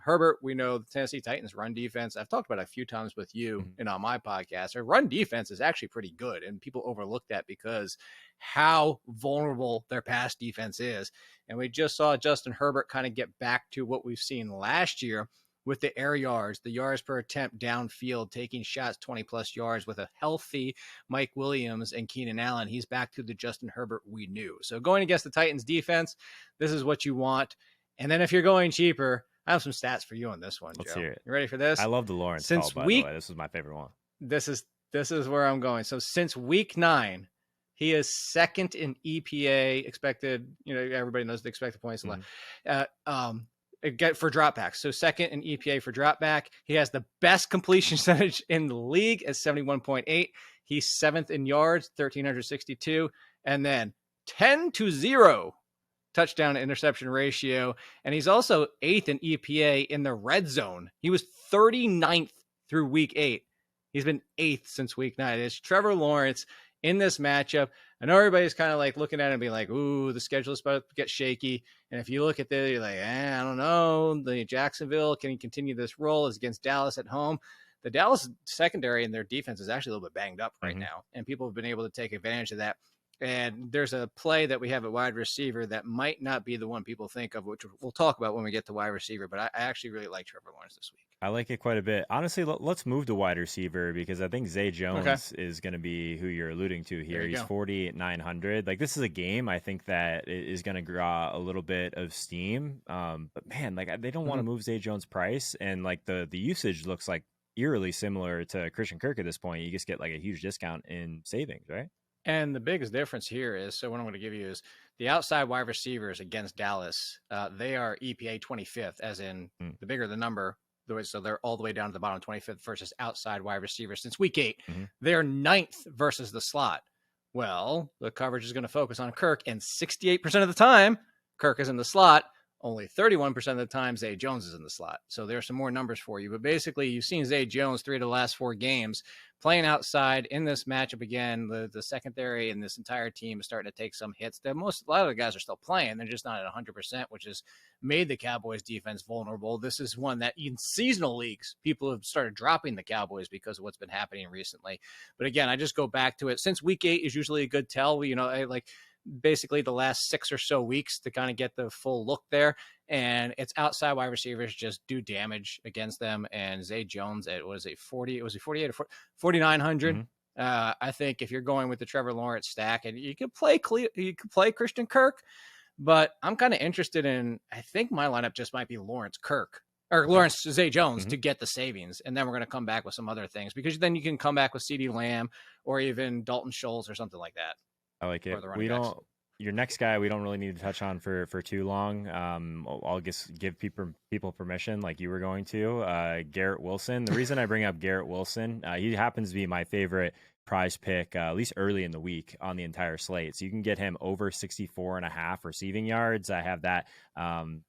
Herbert. We know the Tennessee Titans run defense. I've talked about it a few times with you and on my podcast. Their run defense is actually pretty good, and people overlook that because how vulnerable their pass defense is. And we just saw Justin Herbert kind of get back to what we've seen last year with the air yards, the yards per attempt downfield, taking shots 20-plus yards with a healthy Mike Williams and Keenan Allen. He's back to the Justin Herbert we knew. So going against the Titans defense, this is what you want. And then if you're going cheaper, I have some stats for you on this one, Let's Joe. hear it. You ready for this? I love the Lawrence call, by the way. This is my favorite one. This is where I'm going. So since week 9, he is second in EPA expected. Everybody knows the expected points. For dropbacks. So second in EPA for dropback. He has the best completion percentage in the league at 71.8. He's 7th in yards, 1,362. And then 10-0 touchdown to interception ratio. And he's also 8th in EPA in the red zone. He was 39th through week 8. He's been 8th since week 9. It's Trevor Lawrence in this matchup. I know everybody's kind of like looking at it and being like, ooh, the schedule is about to get shaky. And if you look at this, you're like, I don't know. The Jacksonville, can he continue this role? Is against Dallas at home. The Dallas secondary and their defense is actually a little bit banged up right now. And people have been able to take advantage of that. And there's a play that we have at wide receiver that might not be the one people think of, which we'll talk about when we get to wide receiver. But I actually really like Trevor Lawrence this week. I like it quite a bit. Honestly, let's move to wide receiver because I think Zay Jones is going to be who you're alluding to here. He's 48,900. Like, this is a game I think that is going to draw a little bit of steam. But man, like, they don't want to move Zay Jones' price, and like the usage looks like eerily similar to Christian Kirk at this point. You just get like a huge discount in savings, right? And the biggest difference here is, so what I'm going to give you is the outside wide receivers against Dallas. They are EPA 25th, as in the bigger the number. So they're all the way down to the bottom 25th versus outside wide receivers since week 8. They're 9th versus the slot. Well, the coverage is going to focus on Kirk, and 68% of the time, Kirk is in the slot. Only 31% of the time, Zay Jones is in the slot. So there's some more numbers for you. But basically, you've seen Zay Jones 3 of the last 4 games playing outside in this matchup again. The secondary and this entire team is starting to take some hits. A lot of the guys are still playing. They're just not at 100%, which has made the Cowboys defense vulnerable. This is one that in seasonal leagues, people have started dropping the Cowboys because of what's been happening recently. But again, I just go back to it. Since week 8 is usually a good tell, basically the last 6 or so weeks to kind of get the full look there. And it's outside wide receivers just do damage against them. And Zay Jones at, 48 or 4,900. I think if you're going with the Trevor Lawrence stack, and you could play Christian Kirk, but I'm kind of interested in, I think my lineup just might be Lawrence Zay Jones to get the savings. And then we're going to come back with some other things, because then you can come back with CeeDee Lamb or even Dalton Schultz or something like that. I like it. Your next guy, we don't really need to touch on for too long. I'll just give people permission, like you were going to. Garrett Wilson. The reason I bring up Garrett Wilson, he happens to be my favorite prize pick, at least early in the week on the entire slate. So you can get him over 64.5 receiving yards. I have that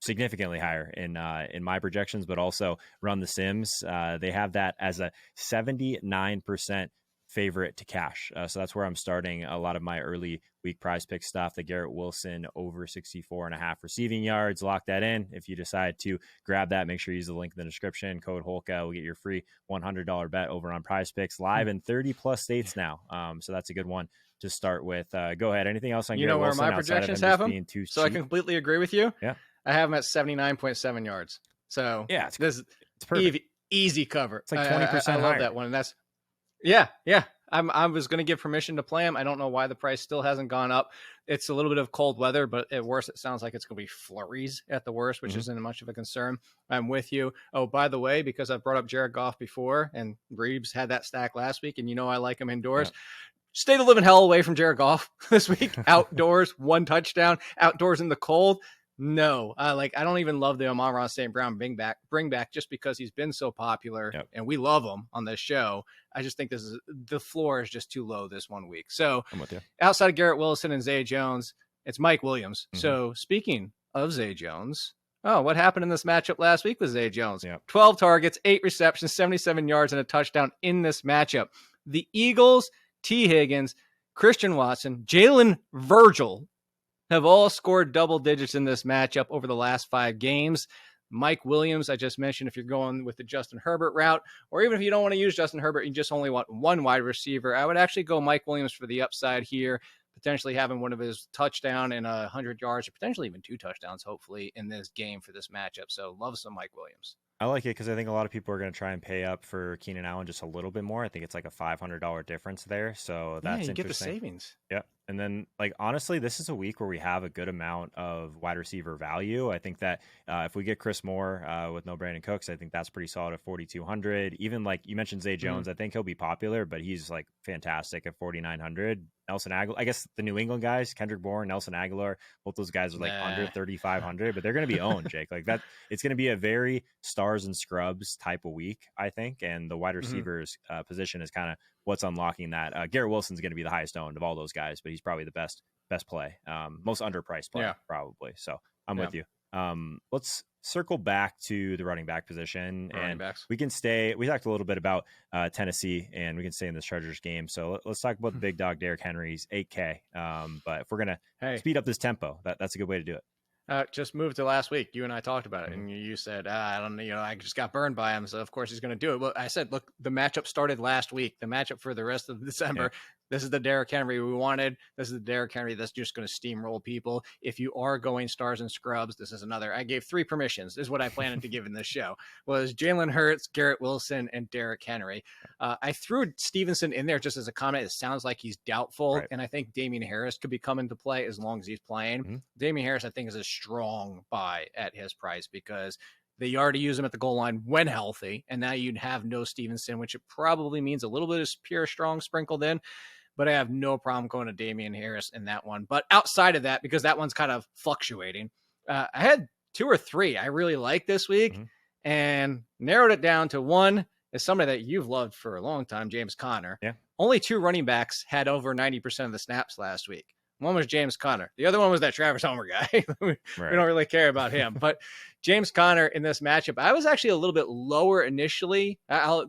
significantly higher in my projections, but also Run the Sims. They have that as a 79% favorite to cash. So that's where I'm starting a lot of my early week prize pick stuff. The Garrett Wilson over 64.5 receiving yards. Lock that in. If you decide to grab that, make sure you use the link in the description. Code Holka will get your free $100 bet over on PrizePicks, live in 30 plus states now. So that's a good one to start with. Go ahead. Anything else on Garrett Wilson? You know where my projections have him? So I completely agree with you. Yeah. I have him at 79.7 yards. So yeah, it's perfect. Easy cover. It's like 20% I love higher. that one. And that's, yeah. I was going to give permission to play him. I don't know why the price still hasn't gone up. It's a little bit of cold weather, but at worst, it sounds like it's going to be flurries at the worst, which isn't much of a concern. I'm with you. Oh, by the way, because I've brought up Jared Goff before, and Reeves had that stack last week, and I like him indoors. Yeah. Stay the living hell away from Jared Goff this week. Outdoors, 1 touchdown. Outdoors in the cold. No, I don't even love the Amon-Ra St. Brown bring back just because he's been so popular and we love him on this show. I just think the floor is just too low this 1 week. So I'm with you. Outside of Garrett Wilson and Zay Jones, it's Mike Williams. So speaking of Zay Jones, what happened in this matchup last week with Zay Jones? 12 targets, 8 receptions, 77 yards, and a touchdown in this matchup. The Eagles, T. Higgins, Christian Watson, Jalen Virgil have all scored double digits in this matchup over the last 5 games. Mike Williams, I just mentioned, if you're going with the Justin Herbert route, or even if you don't want to use Justin Herbert, you just only want one wide receiver, I would actually go Mike Williams for the upside here, potentially having one of his touchdown and 100 yards, or potentially even 2 touchdowns, hopefully, in this game for this matchup. So love some Mike Williams. I like it because I think a lot of people are going to try and pay up for Keenan Allen just a little bit more. I think it's like a $500 difference there. So that's you interesting. Get the savings. Yep. And then, like, honestly, this is a week where we have a good amount of wide receiver value. I think that if we get Chris Moore with no Brandon Cooks, I think that's pretty solid at 4,200. Even like you mentioned Zay Jones, I think he'll be popular, but he's like fantastic at 4,900. Nelson Aguilar, I guess the New England guys, Kendrick Bourne, Nelson Aguilar, both those guys are like under 3,500, but they're going to be owned, Jake. Like that, it's going to be a very stars and scrubs type of week, I think. And the wide receivers position is kind of what's unlocking that. Garrett Wilson's going to be the highest owned of all those guys, but he's probably the best play, most underpriced play, probably. So I'm with you. Let's circle back to the running back position, and we can stay. We talked a little bit about Tennessee, and we can stay in this Chargers game. So let's talk about the big dog Derrick Henry's 8K. But if we're gonna speed up this tempo, that's a good way to do it. Just moved to last week. You and I talked about it, and you said, I don't know, I just got burned by him, so of course he's going to do it. Well, I said, look, the matchup started last week. The matchup for the rest of December, this is the Derrick Henry we wanted. This is the Derrick Henry that's just going to steamroll people. If you are going stars and scrubs, this is another. I gave 3 permissions. This is what I planned to give in this show. Was Jalen Hurts, Garrett Wilson, and Derrick Henry. I threw Stevenson in there just as a comment. It sounds like he's doubtful, and I think Damian Harris could be coming to play as long as he's playing. Damian Harris, I think, is a strong buy at his price because they already use him at the goal line when healthy, and now you'd have no Stevenson, which it probably means a little bit of pure strong sprinkled in. But I have no problem going to Damian Harris in that one. But outside of that, because that one's kind of fluctuating, I had 2 or 3 I really like this week and narrowed it down to one is somebody that you've loved for a long time, James Conner. Only 2 running backs had over 90% of the snaps last week. One was James Conner. The other one was that Travis Homer guy. We don't really care about him. But James Conner in this matchup, I was actually a little bit lower initially.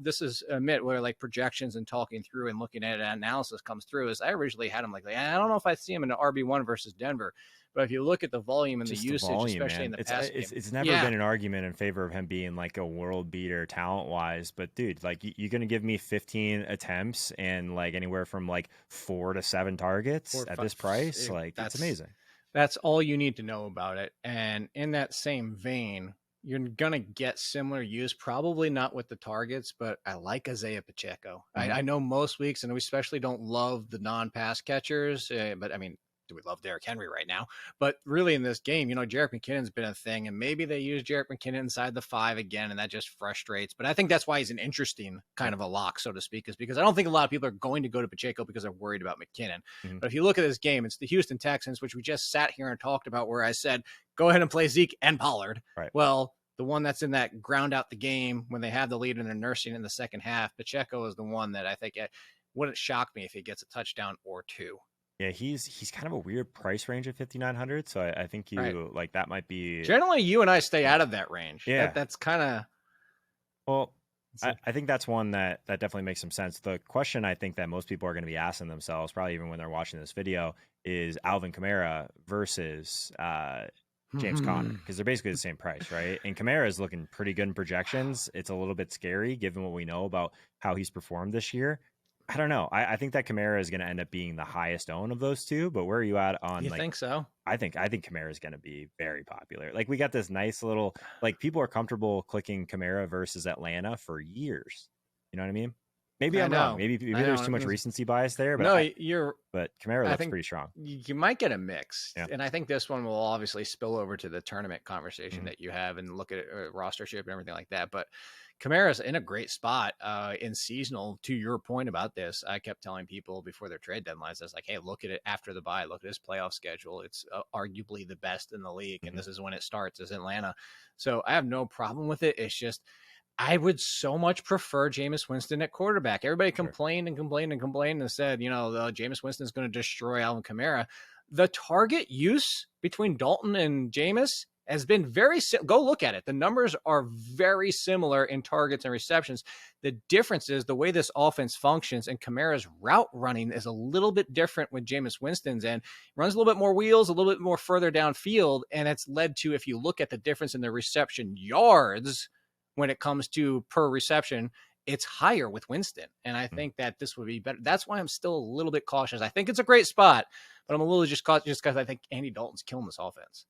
This is admit where like projections and talking through and looking at it, analysis comes through. Is I originally had him like I don't know if I see him in an RB1 versus Denver. But if you look at the volume and the usage, especially in the past game, it's never been an argument in favor of him being like a world beater talent wise. But dude, like you're going to give me 15 attempts and like anywhere from like 4 to 7 targets at this price. Like that's amazing. That's all you need to know about it. And in that same vein, you're going to get similar use, probably not with the targets, but I like Isaiah Pacheco. I know most weeks, and we especially don't love the non-pass catchers, but I mean, do we love Derrick Henry right now? But really in this game, Jerick McKinnon's been a thing, and maybe they use Jerick McKinnon inside the 5 again, and that just frustrates. But I think that's why he's an interesting kind of a lock, so to speak, is because I don't think a lot of people are going to go to Pacheco because they're worried about McKinnon. But if you look at this game, it's the Houston Texans, which we just sat here and talked about, where I said, go ahead and play Zeke and Pollard. Well, the one that's in that ground out the game when they have the lead and they're nursing in the second half, Pacheco is the one that I think wouldn't shock me if he gets a touchdown or 2. Yeah, he's kind of a weird price range at 5,900, so I think like that might be. Generally, you and I stay out of that range. Yeah, that's kind of. Well, I think that's one that definitely makes some sense. The question I think that most people are going to be asking themselves, probably even when they're watching this video, is Alvin Kamara versus James Conner, because they're basically the same price, right? And Kamara is looking pretty good in projections. It's a little bit scary given what we know about how he's performed this year. I don't know. I think that Kamara is going to end up being the highest owned of those 2, but where are you at on? You think so? I think Kamara is going to be very popular. Like we got this nice little, like people are comfortable clicking Kamara versus Atlanta for years. You know what I mean? Maybe I'm wrong. Maybe there's too much recency bias there. But But Kamara looks pretty strong. You might get a mix, and I think this one will obviously spill over to the tournament conversation that you have and look at rostership and everything like that. But Kamara's in a great spot in seasonal. To your point about this, I kept telling people before their trade deadlines, I was like, hey, look at it after the bye. Look at his playoff schedule. It's arguably the best in the league, and this is when it starts, is Atlanta. So I have no problem with it. It's just I would so much prefer Jameis Winston at quarterback. Everybody complained and said, Jameis Winston is going to destroy Alvin Kamara. The target use between Dalton and Jameis has been go look at it. The numbers are very similar in targets and receptions. The difference is the way this offense functions, and Kamara's route running is a little bit different with Jameis Winston's end. Runs a little bit more wheels, a little bit more further downfield, and it's led to, if you look at the difference in the reception yards when it comes to per reception, it's higher with Winston. And I think that this would be better. That's why I'm still a little bit cautious. I think it's a great spot, but I'm a little just cautious just because I think Andy Dalton's killing this offense.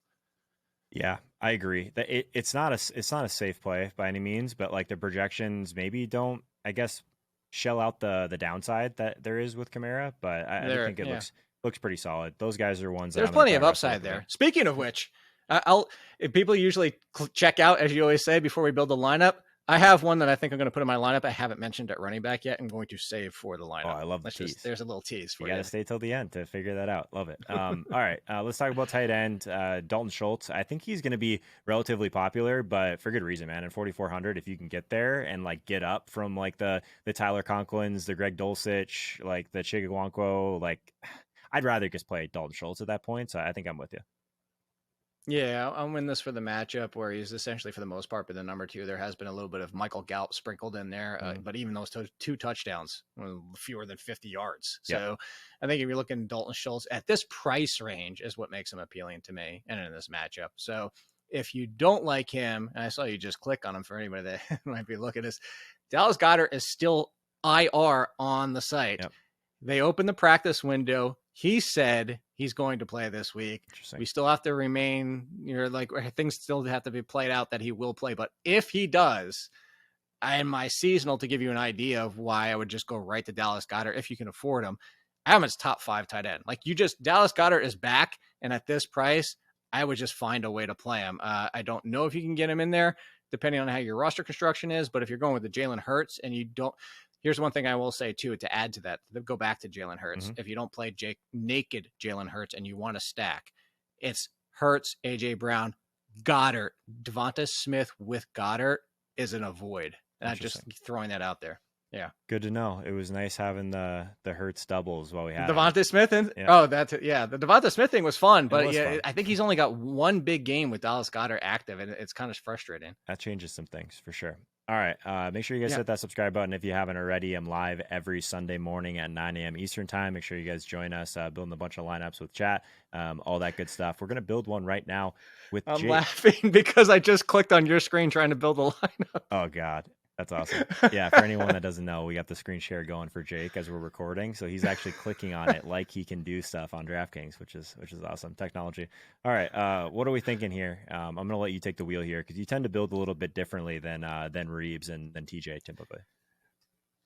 Yeah, I agree. It's not a safe play by any means, but like the projections maybe don't, I guess, shell out the downside that there is with Kamara, but I think it looks pretty solid. Those guys are ones. There's plenty of upside there. Speaking of which, if people usually check out, as you always say, before we build the lineup. I have one that I think I'm going to put in my lineup. I haven't mentioned at running back yet. I'm going to save for the lineup. Oh, I love the tease. There's a little tease for you. You got to stay till the end to figure that out. Love it. All right, let's talk about tight end. Dalton Schultz. I think he's going to be relatively popular, but for good reason, man. At 4,400, if you can get there and like get up from like the Tyler Conklins, the Greg Dulcich, like the Chigwankwo, like I'd rather just play Dalton Schultz at that point. So I think I'm with you. Yeah, I'm in this for the matchup where he's essentially, for the most part, been the number 2. There has been a little bit of Michael Gallup sprinkled in there, but even those two touchdowns, fewer than 50 yards. So I think if you're looking at Dalton Schultz at this price range is what makes him appealing to me and in this matchup. So if you don't like him, and I saw you just click on him for anybody that might be looking at this, Dallas Goedert is still IR on the site. Yep. They opened the practice window. He said he's going to play this week. We still have to remain, things still have to be played out that he will play. But if he does, in my seasonal, to give you an idea of why I would just go right to Dallas Goedert if you can afford him, I have him as top 5 tight end. Dallas Goedert is back, and at this price, I would just find a way to play him. I don't know if you can get him in there, depending on how your roster construction is. But if you're going with the Jalen Hurts and you don't, here's one thing I will say, too, to add to that. Go back to Jalen Hurts. If you don't play naked Jalen Hurts and you want to stack, it's Hurts, A.J. Brown, Goddard. Devonta Smith with Goddard is an avoid. Just throwing that out there. Yeah. Good to know. It was nice having the Hurts doubles while we had Devonta Smith. The Devonta Smith thing was fun, but I think he's only got one big game with Dallas Goedert active, and it's kind of frustrating. That changes some things for sure. All right. Make sure you guys hit that subscribe button if you haven't already. I'm live every Sunday morning at 9 a.m. Eastern time. Make sure you guys join us, building a bunch of lineups with chat, all that good stuff. We're going to build one right now with Jake. I'm laughing because I just clicked on your screen trying to build a lineup. Oh, God. That's awesome. Yeah, for anyone that doesn't know, we got the screen share going for Jake as we're recording. So he's actually clicking on it like he can do stuff on DraftKings, which is awesome technology. All right, what are we thinking here? I'm going to let you take the wheel here because you tend to build a little bit differently than Reeves and TJ typically.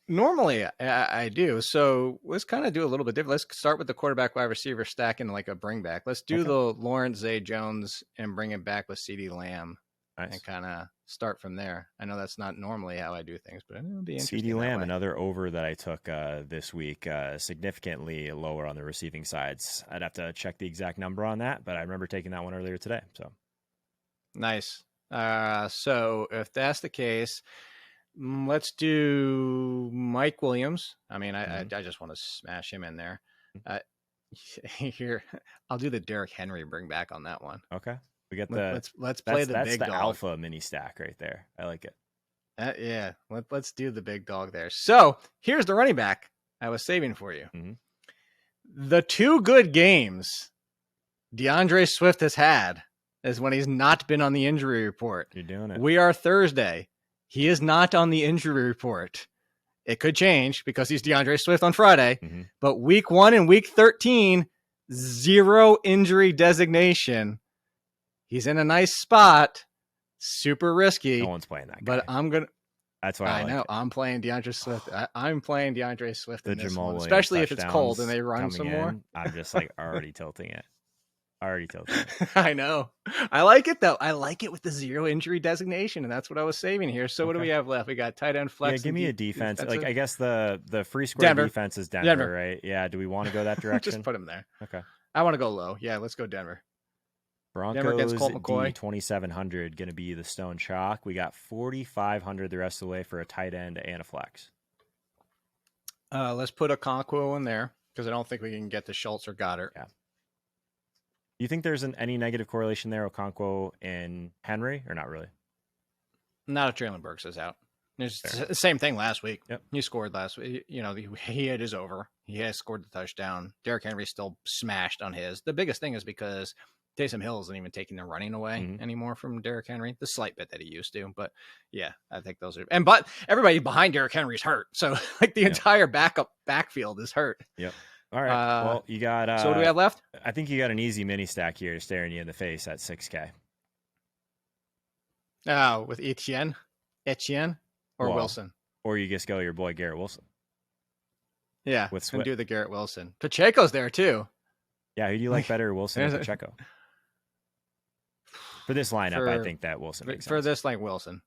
Normally, I do. So let's kind of do a little bit different. Let's start with the quarterback wide receiver stack in like a bring back. Let's do the Lawrence Zay Jones and bring it back with CeeDee Lamb. Nice. And kind of start from there. I know that's not normally how I do things, but it'll be interesting. CeeDee Lamb, another over that I took this week, significantly lower on the receiving sides. I'd have to check the exact number on that, but I remember taking that one earlier today. So nice. So if that's the case, let's do Mike Williams. I mean, I just want to smash him in there. Here, I'll do the Derrick Henry bring back on that one. Okay. We got the let's play the big dog. That's the alpha mini stack right there. I like it. Let's do the big dog there. So here's the running back I was saving for you. The 2 good games DeAndre Swift has had is when he's not been on the injury report. You're doing it. We are Thursday. He is not on the injury report. It could change because he's DeAndre Swift on Friday. But week 1 and week 13, 0 injury dezegation. He's in a nice spot, super risky. No one's playing that guy. But I'm going to. That's why I know. I'm playing DeAndre Swift. I'm playing DeAndre Swift in this one, Williams especially if it's cold and they run some more. I'm just already tilting it. I know. I like it, though. I like it with the 0 injury designation, and that's what I was saving here. So what do we have left? We got tight end flex. Yeah, give me a defense. Defensive. I guess the free square defense is Denver, right? Yeah, do we want to go that direction? Just put him there. Okay. I want to go low. Yeah, let's go Denver. Broncos D 2,700 going to be the stone chalk. We got 4,500 the rest of the way for a tight end and a flex. Let's put a Conquo in there because I don't think we can get to Schultz or Goddard. Yeah. you think there's any negative correlation there, Okonkwo and Henry, or not really? Not if Traylon Burks is out. It's the same thing last week. Yep. He scored last week. You know, he hit his over. He has scored the touchdown. Derrick Henry still smashed on his. The biggest thing is because Taysom Hill isn't even taking the running away anymore from Derrick Henry. The slight bit that he used to, but yeah, I think those are. But everybody behind Derrick Henry's hurt, so like the entire backfield is hurt. Yep. All right. Well, you got. So what do we have left? I think you got an easy mini stack here, staring you in the face at 6K. With Etienne, or Wilson, or you just go your boy Garrett Wilson. Yeah, and do the Garrett Wilson. Pacheco's there too. Yeah, who do you like better, Wilson or Pacheco? For this lineup, I think that Wilson makes sense. For this, like Wilson.